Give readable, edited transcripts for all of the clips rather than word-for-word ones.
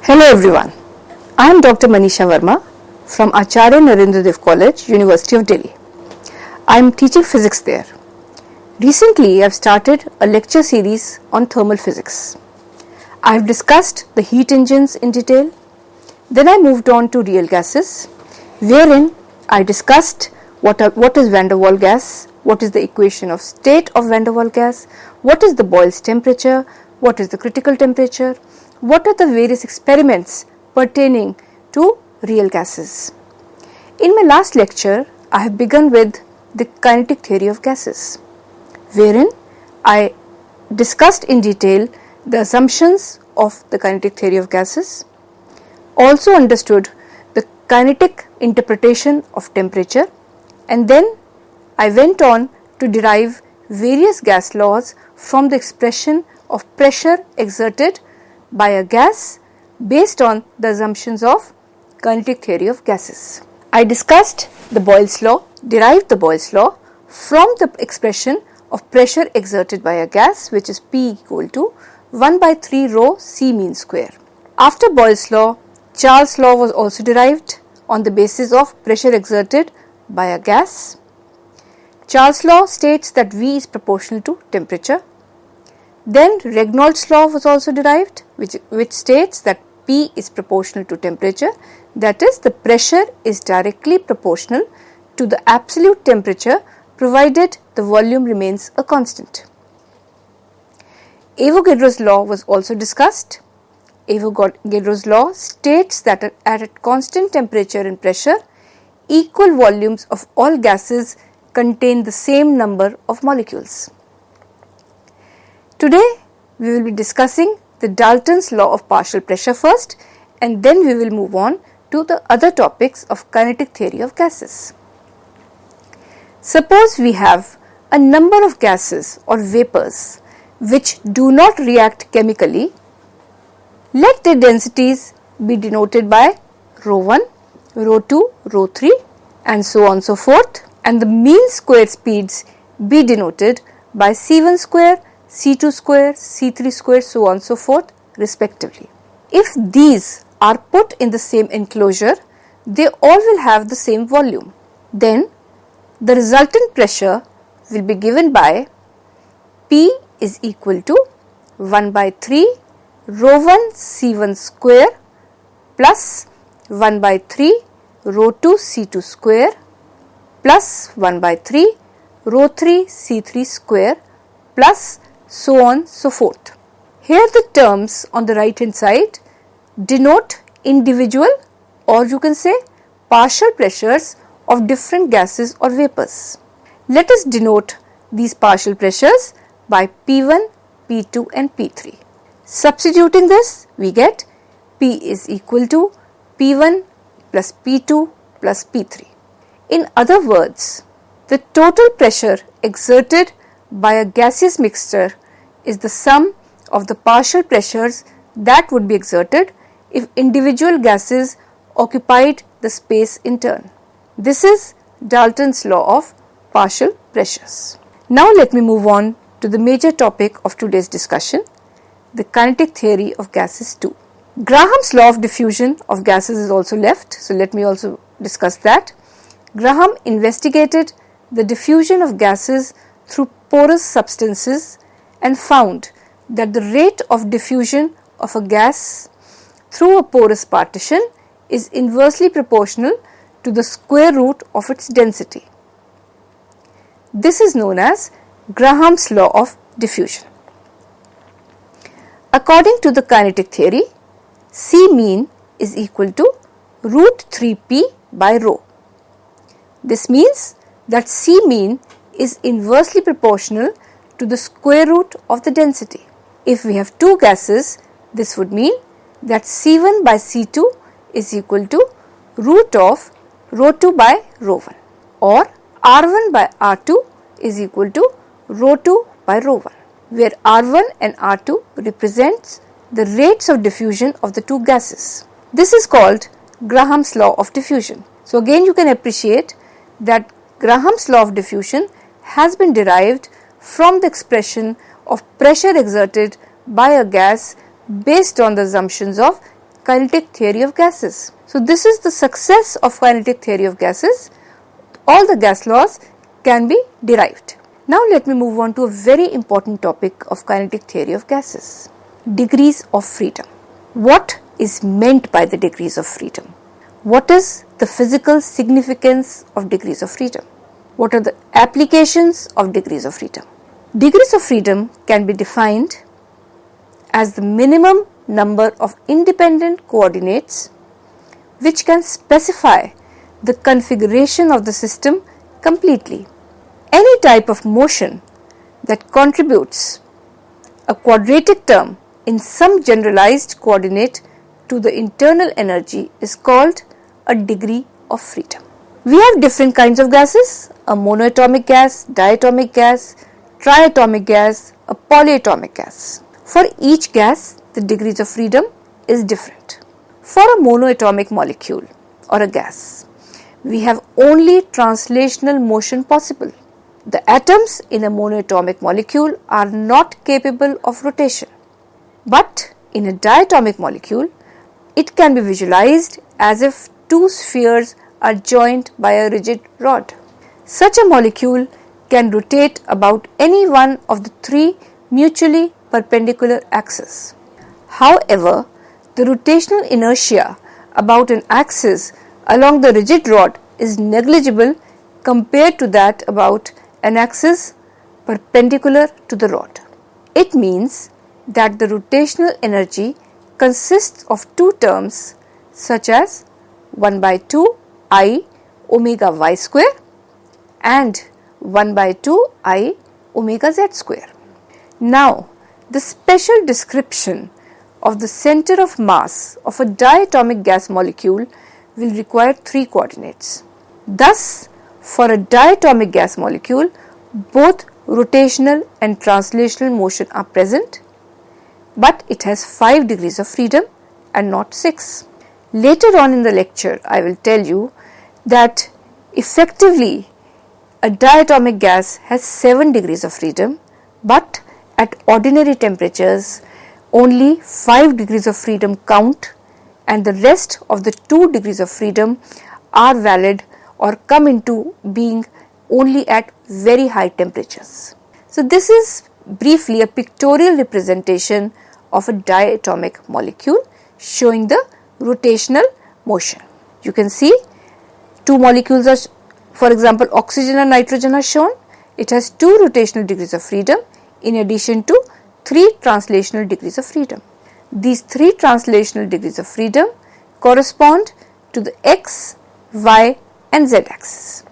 Hello everyone, I am Dr. Manisha Verma from Acharya Narendra Dev College, University of Delhi. I am teaching physics there. Recently I have started a lecture series on thermal physics. I have discussed the heat engines in detail. Then I moved on to real gases, wherein I discussed what is van der Waals gas, what is the equation of state of van der Waals gas, what is the Boyle's temperature, what is the critical temperature, what are the various experiments pertaining to real gases. In my last lecture, I have begun with the kinetic theory of gases, wherein I discussed in detail the assumptions of the kinetic theory of gases, also understood the kinetic interpretation of temperature, and then I went on to derive various gas laws from the expression of pressure exerted by a gas based on the assumptions of kinetic theory of gases. I discussed the Boyle's law, derived the Boyle's law from the expression of pressure exerted by a gas, which is P equal to 1 by 3 rho C mean square. After Boyle's law, Charles' law was also derived on the basis of pressure exerted by a gas. Charles' law states that V is proportional to temperature. Then Regnolds' law was also derived, which states that P is proportional to temperature, that is, the pressure is directly proportional to the absolute temperature provided the volume remains a constant. Avogadro's law was also discussed. Avogadro's law states that at a constant temperature and pressure, equal volumes of all gases contain the same number of molecules. Today we will be discussing the Dalton's law of partial pressure first, and then we will move on to the other topics of kinetic theory of gases. Suppose we have a number of gases or vapors which do not react chemically. Let their densities be denoted by rho 1, rho 2, rho 3 and so on so forth, and the mean square speeds be denoted by C1 square, C2 square, C3 square, so on so forth respectively. If these are put in the same enclosure, they all will have the same volume. Then the resultant pressure will be given by P is equal to 1 by 3 rho 1 C1 square plus 1 by 3 rho 2 C2 square plus 1 by 3 rho 3 C3 square plus so on so forth. Here the terms on the right hand side denote individual, or you can say partial pressures of different gases or vapors. Let us denote these partial pressures by P1, P2 and P3. Substituting this, we get P is equal to P1 plus P2 plus P3. In other words, the total pressure exerted by a gaseous mixture is the sum of the partial pressures that would be exerted if individual gases occupied the space in turn. This is Dalton's law of partial pressures. Now let me move on to the major topic of today's discussion, the kinetic theory of gases 2. Graham's law of diffusion of gases is also left, so let me also discuss that. Graham investigated the diffusion of gases through porous substances and found that the rate of diffusion of a gas through a porous partition is inversely proportional to the square root of its density. This is known as Graham's law of diffusion. According to the kinetic theory, C mean is equal to root 3p by rho. This means that C mean is inversely proportional to the square root of the density. If we have two gases, this would mean that C1 by C2 is equal to root of rho 2 by rho 1, or R1 by R2 is equal to rho 2 by rho 1, where R1 and R2 represents the rates of diffusion of the two gases. This is called Graham's law of diffusion. So again you can appreciate that Graham's law of diffusion has been derived from the expression of pressure exerted by a gas based on the assumptions of kinetic theory of gases. So this is the success of kinetic theory of gases. All the gas laws can be derived. Now let me move on to a very important topic of kinetic theory of gases. Degrees of freedom. What is meant by the degrees of freedom? What is the physical significance of degrees of freedom? What are the applications of degrees of freedom? Degrees of freedom can be defined as the minimum number of independent coordinates which can specify the configuration of the system completely. Any type of motion that contributes a quadratic term in some generalized coordinate to the internal energy is called a degree of freedom. We have different kinds of gases: a monoatomic gas, diatomic gas, triatomic gas, a polyatomic gas. For each gas, the degrees of freedom is different. For a monoatomic molecule or a gas, we have only translational motion possible. The atoms in a monoatomic molecule are not capable of rotation. But in a diatomic molecule, it can be visualized as if two spheres are joined by a rigid rod. Such a molecule can rotate about any one of the three mutually perpendicular axes. However, the rotational inertia about an axis along the rigid rod is negligible compared to that about an axis perpendicular to the rod. It means that the rotational energy consists of two terms such as 1 by 2 I omega y square and 1 by 2 I omega z square. Now, the special description of the center of mass of a diatomic gas molecule will require three coordinates. Thus, for a diatomic gas molecule, both rotational and translational motion are present, but it has 5 degrees of freedom and not 6. Later on in the lecture, I will tell you that effectively a diatomic gas has 7 degrees of freedom, but at ordinary temperatures only 5 degrees of freedom count, and the rest of the 2 degrees of freedom are valid or come into being only at very high temperatures. So this is briefly a pictorial representation of a diatomic molecule showing the rotational motion. You can see two molecules are, for example, oxygen and nitrogen are shown. It has 2 rotational degrees of freedom in addition to 3 translational degrees of freedom. These 3 translational degrees of freedom correspond to the x, y and z axis.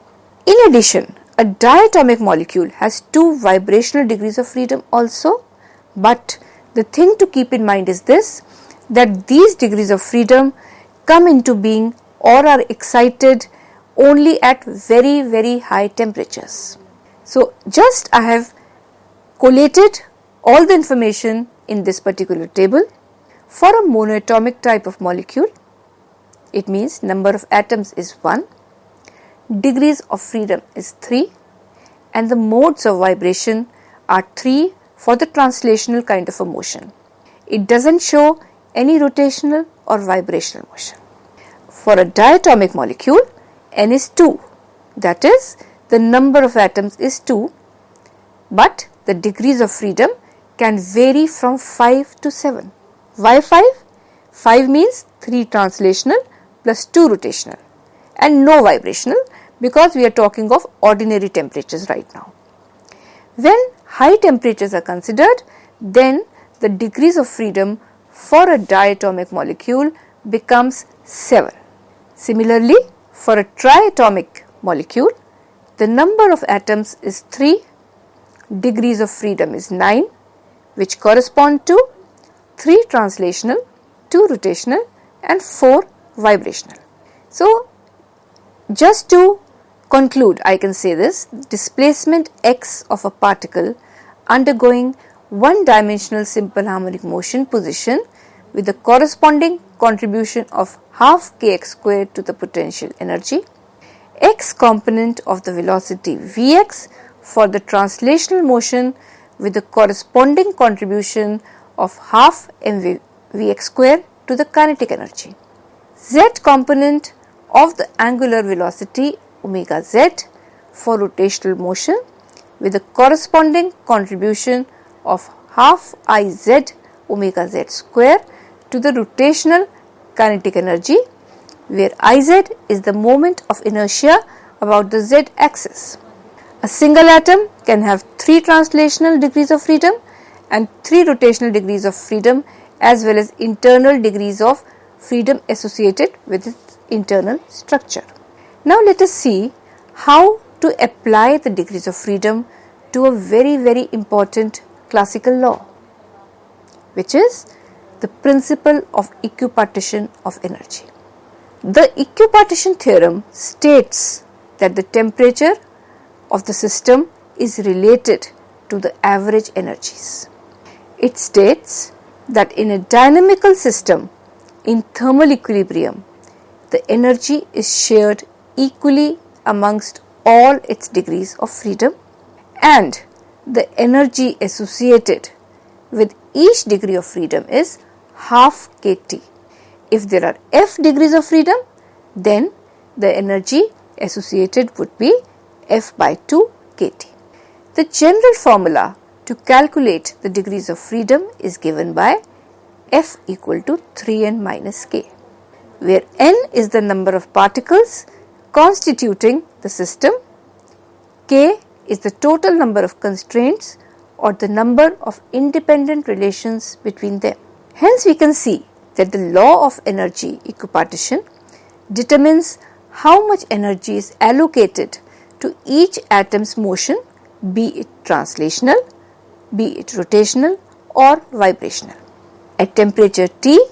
In addition, a diatomic molecule has 2 vibrational degrees of freedom also, but the thing to keep in mind is this, that these degrees of freedom come into being or are excited only at very, very high temperatures. So just I have collated all the information in this particular table. For a monoatomic type of molecule, it means number of atoms is 1, degrees of freedom is 3, and the modes of vibration are 3 for the translational kind of a motion. It doesn't show any rotational or vibrational motion. For a diatomic molecule, N is 2, that is, the number of atoms is 2, but the degrees of freedom can vary from 5 to 7. Why 5? 5 means 3 translational plus 2 rotational and no vibrational, because we are talking of ordinary temperatures right now. When high temperatures are considered, then the degrees of freedom for a diatomic molecule becomes 7. Similarly, for a triatomic molecule, the number of atoms is 3, degrees of freedom is 9, which correspond to 3 translational, 2 rotational and 4 vibrational. So, just to conclude, I can say this: displacement x of a particle undergoing one-dimensional simple harmonic motion position with the corresponding contribution of half kx squared to the potential energy, x component of the velocity vx for the translational motion with the corresponding contribution of half mvx square to the kinetic energy. Z component of the angular velocity omega z for rotational motion with a corresponding contribution of half Iz omega z square to the rotational kinetic energy, where Iz is the moment of inertia about the z axis. A single atom can have 3 translational degrees of freedom and 3 rotational degrees of freedom, as well as internal degrees of freedom associated with its internal structure. Now let us see how to apply the degrees of freedom to a very important classical law, which is the principle of equipartition of energy. The equipartition theorem states that the temperature of the system is related to the average energies. It states that in a dynamical system in thermal equilibrium, the energy is shared equally amongst all its degrees of freedom, and the energy associated with each degree of freedom is half kT. If there are F degrees of freedom, then the energy associated would be F by 2 kT. The general formula to calculate the degrees of freedom is given by F equal to 3n minus k, where n is the number of particles constituting the system, k is the total number of constraints or the number of independent relations between them. Hence, we can see that the law of energy equipartition determines how much energy is allocated to each atom's motion, be it translational, be it rotational or vibrational. At temperature T,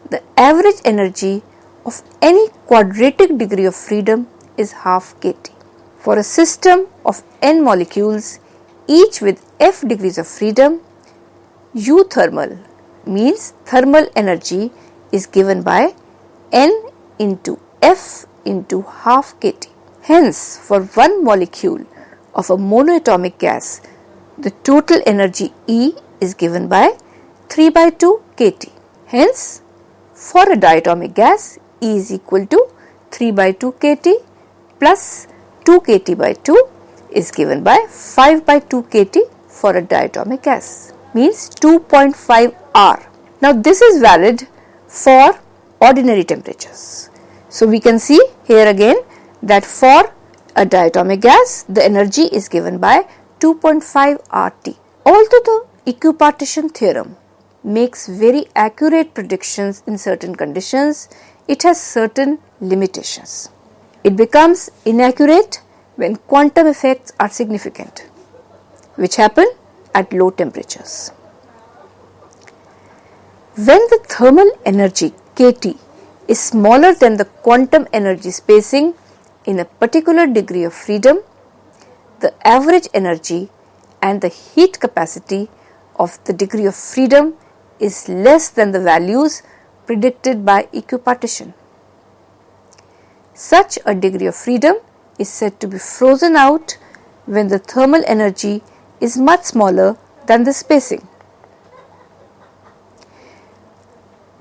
the average energy of any quadratic degree of freedom is half kT. For a system of n molecules, each with F degrees of freedom, U thermal means thermal energy is given by n into F into half kT. Hence, for one molecule of a monoatomic gas, the total energy E is given by 3 by 2 kT. Hence, for a diatomic gas, E is equal to 3 by 2 kT plus 2 kT by 2 is given by 5 by 2 kT for a diatomic gas, means 2.5 R. Now, this is valid for ordinary temperatures. So, we can see here again that for a diatomic gas, the energy is given by 2.5 RT. Although the equipartition theorem makes very accurate predictions in certain conditions, it has certain limitations. It becomes inaccurate when quantum effects are significant, which happen at low temperatures. When the thermal energy kT is smaller than the quantum energy spacing in a particular degree of freedom, the average energy and the heat capacity of the degree of freedom is less than the values predicted by equipartition. Such a degree of freedom is said to be frozen out when the thermal energy is much smaller than the spacing.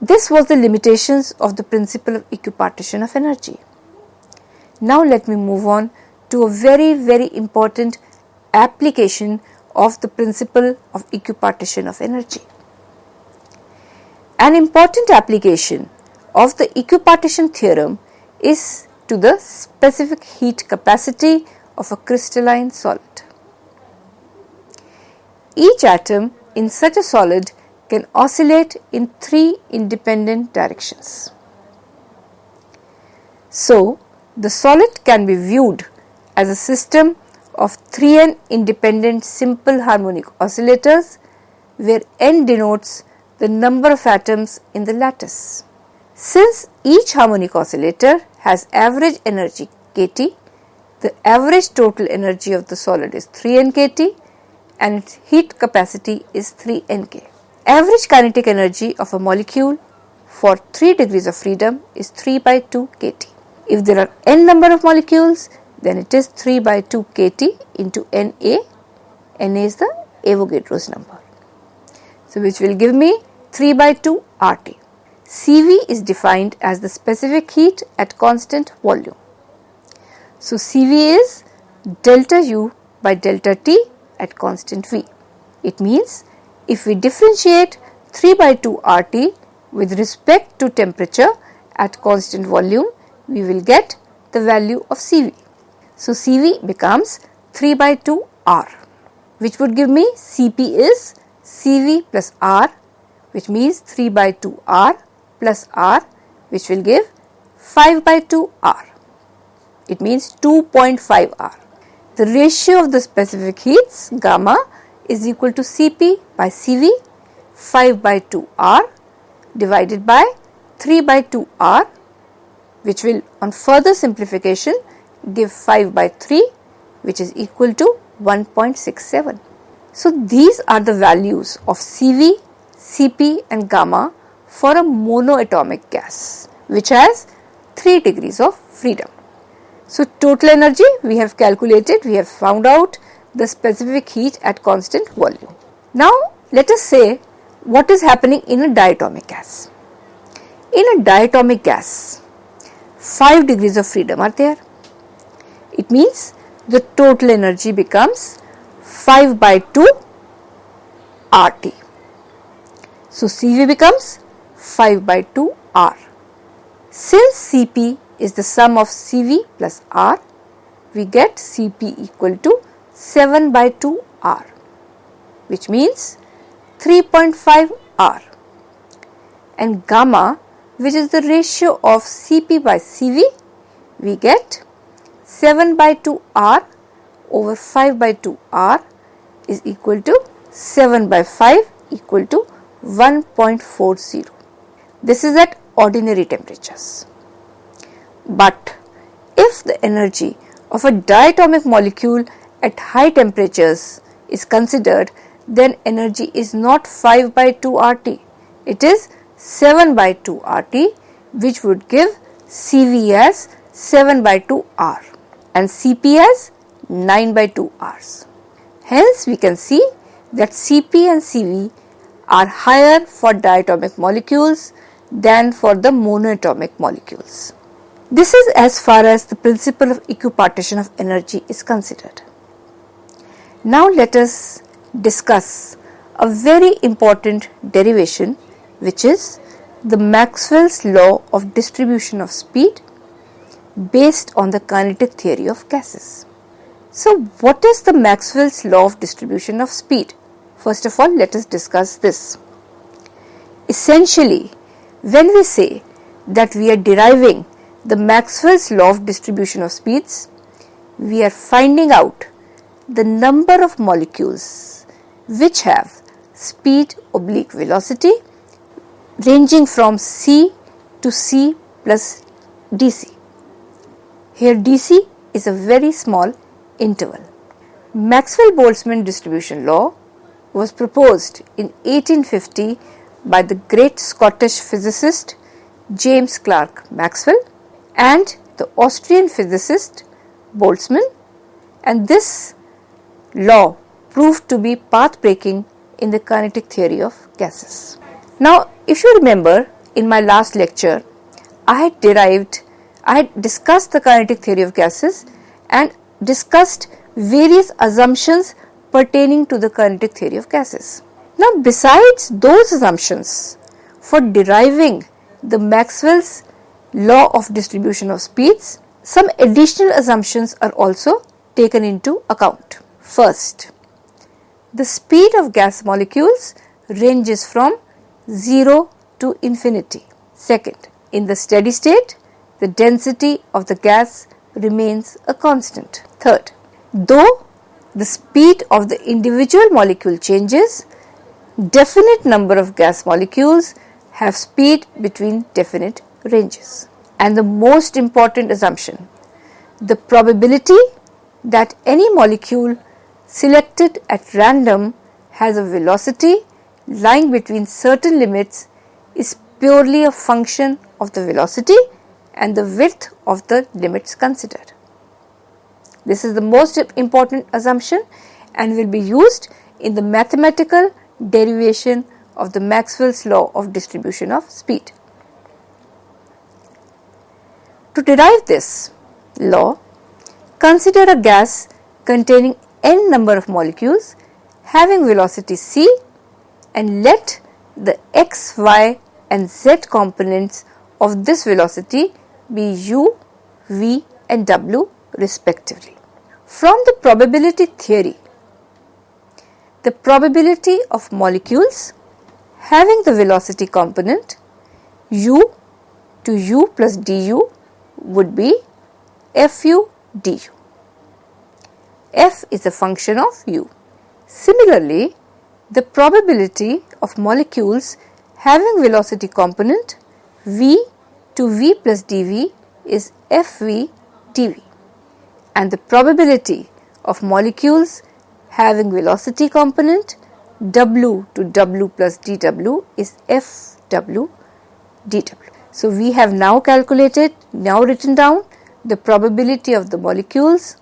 This was the limitations of the principle of equipartition of energy. Now let me move on to a very important application of the principle of equipartition of energy. An important application of the equipartition theorem is to the specific heat capacity of a crystalline solid. Each atom in such a solid can oscillate in 3 independent directions. So, the solid can be viewed as a system of 3n independent simple harmonic oscillators, where n denotes the number of atoms in the lattice. Since each harmonic oscillator has average energy kT, the average total energy of the solid is 3n kT and its heat capacity is 3nk. Average kinetic energy of a molecule for 3 degrees of freedom is 3 by 2 kT. If there are n number of molecules, then it is 3 by 2 kT into Na. Na is the Avogadro's number. So, which will give me 3 by 2 RT. Cv is defined as the specific heat at constant volume. So Cv is delta U by delta T at constant V. It means if we differentiate 3 by 2 RT with respect to temperature at constant volume, we will get the value of Cv. So Cv becomes 3 by 2 R, which would give me Cp is Cv plus R, which means 3 by 2 R plus R, which will give 5 by 2 R. It means 2.5 R. The ratio of the specific heats, gamma, is equal to Cp by Cv, 5 by 2 R divided by 3 by 2 R, which will on further simplification give 5 by 3, which is equal to 1.67. So these are the values of Cv, Cp and gamma for a monoatomic gas which has 3 degrees of freedom. So total energy we have calculated, we have found out the specific heat at constant volume. Now let us say what is happening in a diatomic gas. In a diatomic gas, 5 degrees of freedom are there. It means the total energy becomes 5 by 2 RT. So Cv becomes 5 by 2 R. Since Cp is the sum of Cv plus R, we get Cp equal to 7 by 2 R, which means 3.5 R. And gamma, which is the ratio of Cp by Cv, we get 7 by 2 R over 5 by 2 R is equal to 7 by 5 equal to 1.40. This is at ordinary temperatures. But if the energy of a diatomic molecule at high temperatures is considered, then energy is not 5 by 2 RT. It is 7 by 2 RT, which would give Cv as 7 by 2 R and Cp as 9 by 2 Rs. Hence, we can see that Cp and Cv are higher for diatomic molecules than for the monoatomic molecules. This is as far as the principle of equipartition of energy is considered. Now let us discuss a very important derivation, which is the Maxwell's law of distribution of speed based on the kinetic theory of gases. So what is the Maxwell's law of distribution of speed? First of all, let us discuss this. Essentially, when we say that we are deriving the Maxwell's law of distribution of speeds, we are finding out the number of molecules which have speed oblique velocity ranging from c to c plus dc. Here dc is a very small interval. Maxwell-Boltzmann distribution law was proposed in 1850 by the great Scottish physicist James Clerk Maxwell and the Austrian physicist Boltzmann, and this law proved to be path-breaking in the kinetic theory of gases. Now, if you remember, in my last lecture, I had discussed the kinetic theory of gases and discussed various assumptions pertaining to the kinetic theory of gases. Now, besides those assumptions for deriving the Maxwell's law of distribution of speeds, some additional assumptions are also taken into account. First, the speed of gas molecules ranges from 0 to infinity. Second, in the steady state, the density of the gas remains a constant. Third, though the speed of the individual molecule changes, definite number of gas molecules have speed between definite ranges. And the most important assumption, the probability that any molecule selected at random has a velocity lying between certain limits is purely a function of the velocity and the width of the limits considered. This is the most important assumption and will be used in the mathematical derivation of the Maxwell's law of distribution of speed. To derive this law, consider a gas containing n number of molecules having velocity c, and let the x, y and z components of this velocity be u, v and w respectively. From the probability theory, the probability of molecules having the velocity component u to u plus du would be fu du. F is a function of u. Similarly, the probability of molecules having velocity component v to v plus dv is fv dv, and the probability of molecules having velocity component w to w plus dw is fw dw. So, we have now written down the probability of the molecules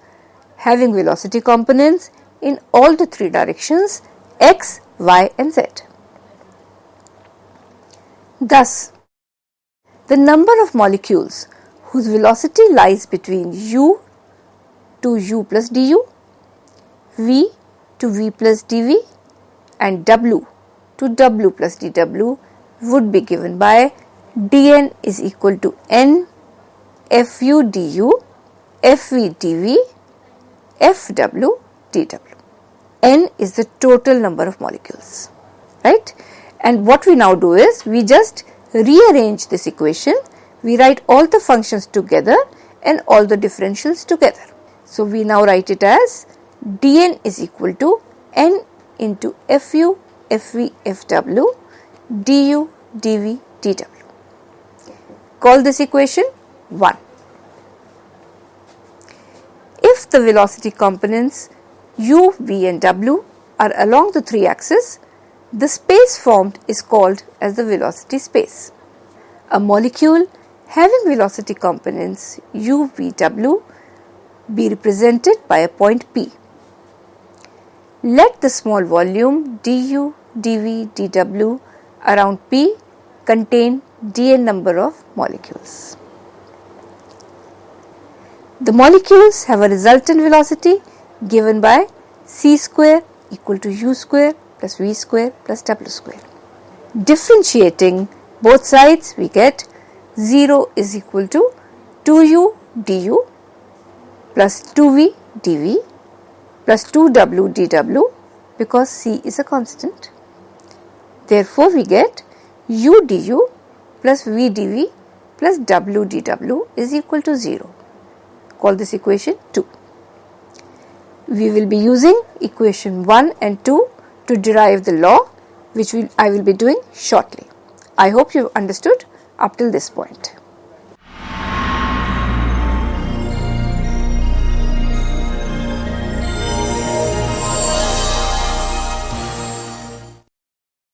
having velocity components in all the three directions x, y and z. Thus, the number of molecules whose velocity lies between u to u plus du, v to v plus dv and w to w plus dw would be given by dn is equal to n fu du, fv dv, fw dw. N is the total number of molecules, right? And what we now do is we just rearrange this equation. We write all the functions together and all the differentials together. So, we now write it as dn is equal to n into fu, fv, fw, du, dv, dw. Call this equation 1. If the velocity components u, v and w are along the three axes, the space formed is called as the velocity space. A molecule having velocity components u, v, w be represented by a point P. Let the small volume du, dv, dw around P contain dn number of molecules. The molecules have a resultant velocity given by c square equal to u square plus v square plus w square. Differentiating both sides, we get 0 is equal to 2u du plus 2v dv plus 2w dw because c is a constant. Therefore, we get u du plus v dv plus w dw is equal to 0. Call this equation 2. We will be using equation 1 and 2 to derive the law, which I will be doing shortly. I hope you have understood up till this point.